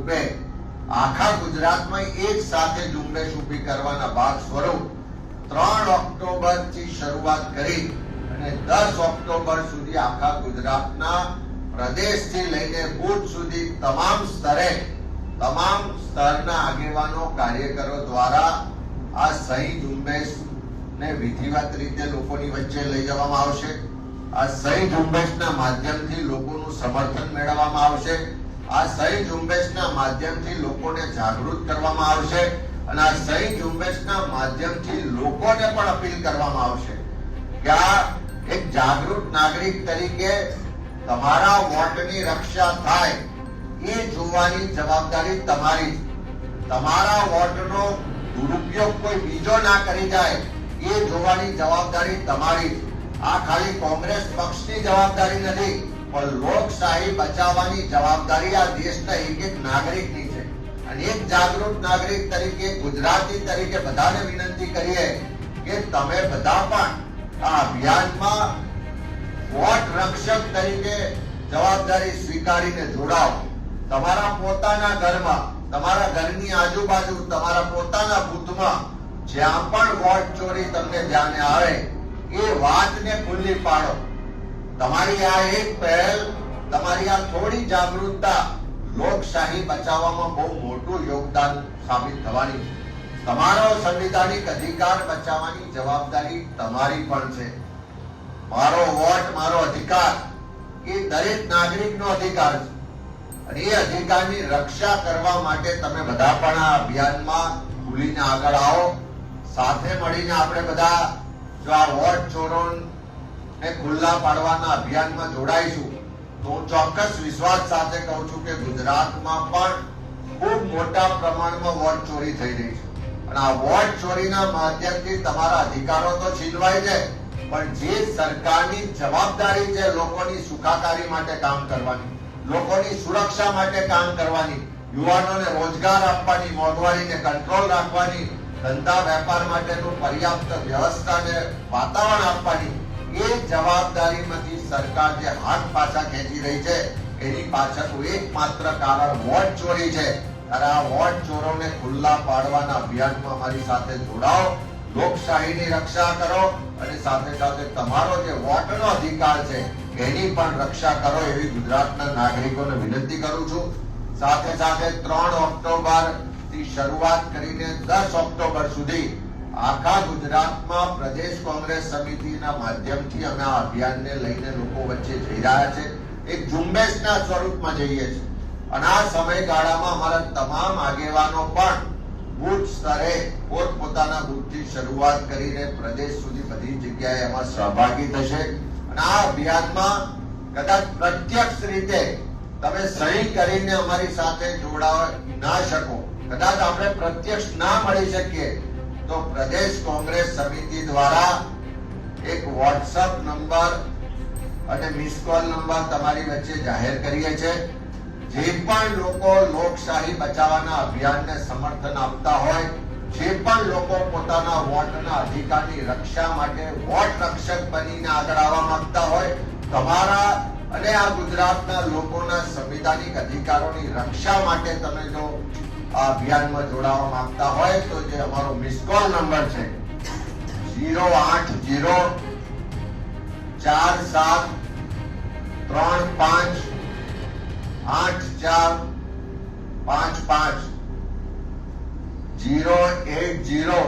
રૂપે આખા ગુજરાતમાં એક સાથે ઝુંબેશ ઊભી કરવાના ભાગ સ્વરૂપ 3 ઓક્ટોબર થી શરૂઆત કરી અને 10 ઓક્ટોબર સુધી આખા ગુજરાતના પ્રદેશથી લઈને બૂથ સુધી તમામ સ્તરના આગેવાનો કાર્યકરો દ્વારા આ સહી ઝુંબેશ ને વિધિવત રીતે લોકોની વચ્ચે લઈ જવામાં આવશે। આ સહી ઝુંબેશના માધ્યમથી લોકોનું સમર્થન મેળવવામાં આવશે। આ સહી ઝુંબેશના માધ્યમથી લોકોને જાગૃત કરવામાં આવશે અને આ સહી ઝુંબેશના માધ્યમથી લોકોને પણ અપીલ કરવામાં આવશે કે આ એક જાગૃત નાગરિક તરીકે તમારા વોટની રક્ષા થાય એ જોવાની જવાબદારી તમારી છે। તમારા વોટનો દુરુપયોગ કોઈ બીજો ના કરી જાય એ જોવાની જવાબદારી તમારી છે। આ ખાલી કોંગ્રેસ પક્ષની જવાબદારી નથી, પણ લોકશાહી બચાવવાની જવાબદારી આ દેશના એક નાગરિકની છે। અને એક જાગૃત નાગરિક તરીકે, ગુજરાતી તરીકે બધાને વિનંતી કરીએ કે તમે બધા પણ આ અભિયાનમાં વોટ રક્ષક તરીકે જવાબદારી સ્વીકારીને જોડાઓ। તમારા પોતાના ઘરમાં, તમારા ઘરની આજુબાજુ, તમારા પોતાના બૂથમાં જ્યાં પણ વોટ ચોરી તમને ધ્યાને આવે એ વાતને ખુલ્લી પાડો। તમારી આ એક પહેલ, તમારી આ થોડી જાગૃતતા લોકશાહી બચાવવામાં બહુ મોટું યોગદાન સાબિત થવાની છે। તમારો સંવિધાનિક અધિકાર બચાવવાની જવાબદારી તમારી પણ છે। મારો વોટ મારો અધિકાર એ દરેક નાગરિકનો અધિકાર છે અને એ અધિકારની રક્ષા કરવા માટે તમે બધા પણ આ અભિયાનમાં ખુલીને આગળ આવો। સાથે મળીને આપણે બધા જો આ વોટ ચોરોને ખુલ્લા પાડવાના અભિયાનમાં જોડાઈશું તો હું ચોક્કસ વિશ્વાસ સાથે કહું છું કે ગુજરાતમાં પણ ખૂબ મોટા પ્રમાણમાં વોટ ચોરી થઈ રહી છે અને આ વોટ ચોરીના માધ્યમથી તમારા અધિકારો તો છીનવાય છે, પણ જે સરકારની જવાબદારી છે લોકોની સુખાકારી માટે કામ કરવાની, લોકોની સુરક્ષા માટે કામ કરવાની, યુવાનોને રોજગાર આપવાની, મોંઘવારીને કંટ્રોલ રાખવાની, ધંધા વેપાર માટેનું પર્યાપ્ત વ્યવસ્થાને વાતાવરણ આપવાની, એ જવાબદારીમાંથી સરકાર જે હાથ પાછા ખેંચી રહી છે એની પાછળનું એકમાત્ર કારણ વોટ ચોરી છે। ત્યારે આ વોટ ચોરોને ખુલ્લા પાડવાના અભિયાનમાં અમારી સાથે જોડાઓ, લોકશાહીની રક્ષા કરો અને સાથે સાથે તમારો જે વોટનો અધિકાર છે એની પણ રક્ષા કરો એવી ગુજરાતના નાગરિકોને વિનંતી કરું છું। સાથે સાથે 3 ઓક્ટોબર થી શરૂઆત કરીને 10 ઓક્ટોબર સુધી આખા ગુજરાતમાં પ્રદેશ કોંગ્રેસ સમિતિના માધ્યમથી અમે આ અભિયાનને લઈને લોકો વચ્ચે જઈ રહ્યા છે। એક ઝુંબેશના સ્વરૂપમાં જઈએ છીએ અને આ સમયગાળામાં અમારા તમામ આગેવાનો પણ બૂથ સ્તરે પોતપોતાના બૂથથી શરૂઆત કરીને પ્રદેશ સુધી બધી જગ્યાએ એમાં સહભાગી થશે અને આ અભિયાનમાં કદાચ પ્રત્યક્ષ રીતે તમે સહી કરીને અમારી સાથે જોડાઈ ના શકો, કદાચ આપણે પ્રત્યક્ષ ના મળી શકીએ તો પ્રદેશ કોંગ્રેસ સમિતિ દ્વારા એક વોટ્સએપ નંબર અને મિસ કોલ નંબર તમારી વચ્ચે જાહેર કરીએ છીએ। જે પણ લોકો લોકશાહી બચાવવાના અભિયાનને સમર્થન આપતા હોય, જે પણ લોકો પોતાના વોટના અધિકારની રક્ષા માટે વોટ રક્ષક બનીને આગળ આવવા માંગતા હોય, તમારા અને આ ગુજરાતના લોકોના સંવિધાનિક અધિકારોની રક્ષા માટે તમે જો આ અભિયાનમાં જોડાવા માંગતા હોય તો જે અમારો મિસ કોલ નંબર છે 080 4735 8455 080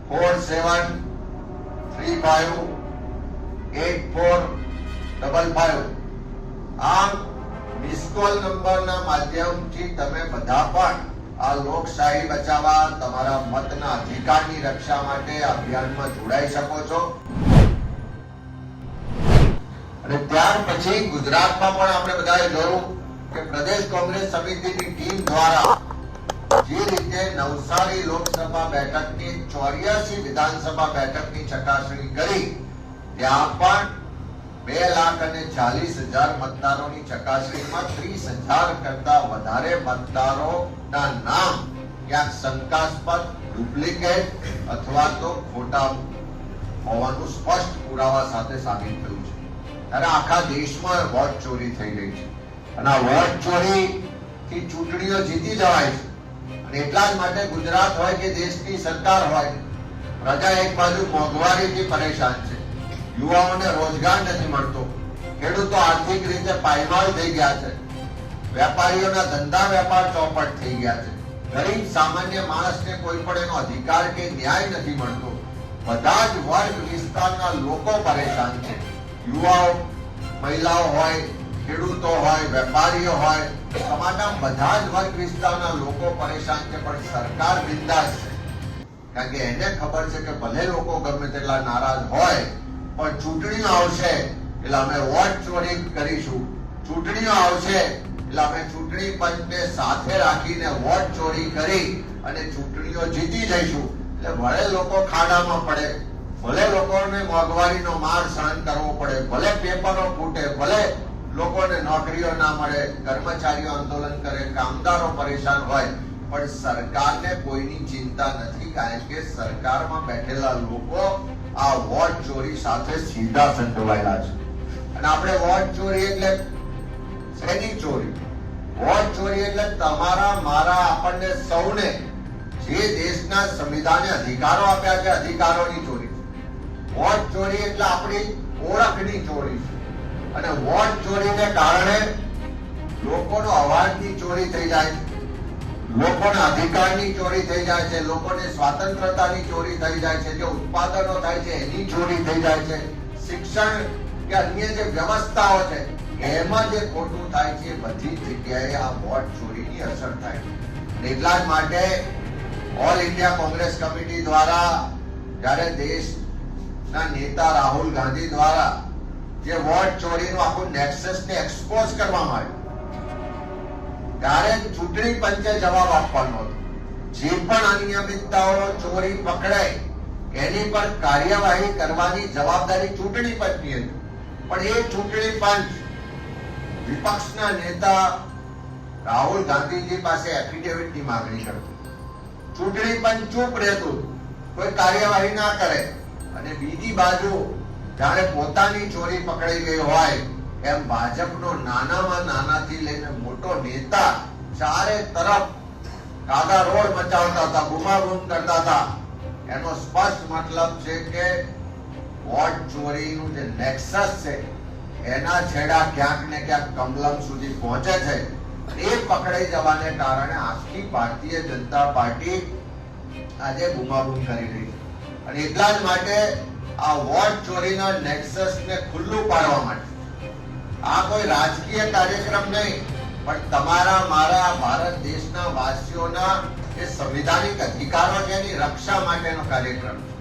4735 8455 આ મિસ કોલ નંબરના માધ્યમથી તમે બધા પણ આ લોકશાહી બચાવવા, તમારા મતના અધિકારની રક્ષા માટે અભિયાનમાં જોડાઈ શકો છો। અને ત્યાર પછી ગુજરાતમાં પણ આપણે બધાએ જોયું કે પ્રદેશ કોંગ્રેસ સમિતિની ટીમ દ્વારા જે રીતે નવસારી લોકસભા બેઠકની 84 વિધાનસભા બેઠકની ચકાસણી કરી ત્યાં પણ 2,40,000 મતદારોની ચકાસણીમાં 30,000 કરતા વધારે મતદારોના નામ ક્યાંક શંકાસ્પદ, ડુપ્લિકેટ અથવા તો ખોટા હોવાનું સ્પષ્ટ પુરાવા સાથે સાબિત થયું છે। ત્યારે આખા દેશમાં વોટ ચોરી થઈ રહી છે અને આ વોટ ચોરી થી ચૂંટણીઓ જીતી જવાય છે. અને એટલા જ માટે ગુજરાત હોય કે દેશની સરકાર હોય, પ્રજા એક બાજુ મોંઘવારીથી પરેશાન છે, યુવાઓને રોજગાર નથી મળતો, ખેડૂતો આર્થિક રીતે પાયમાલ થઈ ગયા છે, વેપારીઓના ધંધા વેપાર ચોપટ થઈ ગયા છે, ગરીબ સામાન્ય માણસને કોઈ પણ એનો અધિકાર કે ન્યાય નથી મળતો. બધા જ વર્ગ વિસ્તારના લોકો પરેશાન છે. યુવાઓ, મહિલાઓ હોય, ખેડૂતો હોય, વેપારીઓ હોય, સમાજના બધા જ વર્ગ વિસ્તારના લોકો પરેશાન છે. પણ સરકાર બિંદાસ છે, કારણ કે એને ખબર છે કે ભલે લોકો ગમે તેટલા નારાજ હોય, પણ ચૂંટણીઓ આવશે એટલે અમે વોટ ચોરી કરીશું, ચૂંટણીઓ આવશે એટલે અમે ચૂંટણી પંચને સાથે રાખીને વોટ ચોરી કરી અને ચૂંટણીઓ જીતી જઈશું. એટલે ભલે લોકો ખાડામાં પડે, ભલે લોકોને મોંઘવારીનો માર સહન કરવો પડે, ભલે પેપરો ફૂટે, ભલે લોકોને નોકરીઓ ના મળે, કર્મચારીઓ આંદોલન કરે, કામદારો પરેશાન હોય, પણ સરકારને કોઈની ચિંતા નથી, કારણ કે સરકારમાં બેઠેલા લોકો આ વોટ ચોરી સાથે સીધા સંડોવાયેલા છે. અને આપણે વોટ ચોરી એટલે શેની ચોરી? વોટ ચોરી એટલે તમારા, મારા, આપણને સૌને જે દેશના સંવિધાને અધિકારો આપ્યા છે, અધિકારોની ચોરી. વોટ ચોરી એટલે આપણી ઓળખની ચોરી છે. અને વોટ ચોરીને કારણે લોકોનો અવાજની ચોરી થઈ જાય છે, લોકોના અધિકારની ચોરી થઈ જાય છે, લોકોને સ્વતંત્રતાની ચોરી થઈ જાય છે, જે ઉત્પાદનો થાય છે એની ચોરી થઈ જાય છે, શિક્ષણ કે અન્ય જે વ્યવસ્થાઓ છે એમાં જે ખોટું થાય છે, બધી જગ્યાએ આ વોટ ચોરીની અસર થાય છે. એટલા જ માટે ઓલ ઇન્ડિયા કોંગ્રેસ કમિટી દ્વારા જ્યારે દેશના નેતા રાહુલ ગાંધી દ્વારા જે વોટ ચોરીનું આખું નેક્સસને એક્સપોઝ કરવામાં આવ્યું, ત્યારે ચૂંટણી પંચે જવાબ આપવાનો હતો. જે પણ અનિયમિતતાઓ, ચોરી પકડાય એની પર કાર્યવાહી કરવાની જવાબદારી ચૂંટણી પંચની હતી. પણ એ ચૂંટણી પંચ વિપક્ષના નેતા રાહુલ ગાંધીજી પાસે એફિડેવિટની માંગણી કરતું, ચૂંટણી પંચ ચૂપ રહેતું, કોઈ કાર્યવાહી ના કરે. અને બીજી બાજુ જાણે પોતાની ચોરી પકડાઈ ગઈ હોય એમ ભાજપનો નાનામાં નાનાથી લઈને મોટો નેતા ચારે તરફ કાગા રોડ મચાવતા હતા, બૂમાબૂમ કરતા હતા. એનો સ્પષ્ટ મતલબ છે કે વોટ ચોરીનું જે નેક્સસ છે એના છેડા ક્યાંક ને ક્યાંક કમલમ સુધી પહોંચે છે. એ પકડાઈ જવાને કારણે આખી ભારતીય જનતા પાર્ટી આજે બૂમાબૂમ કરી રહી છે. અને એટલા જ માટે આ વોટ ચોરીના નેક્સસને ખુલ્લું પાડવા માટે આ કોઈ રાજકીય કાર્યક્રમ નહીં, પણ તમારા, મારા, ભારત દેશના વાસીઓના જે સંવિધાનિક અધિકારો છે એની રક્ષા માટેનો કાર્યક્રમ છે.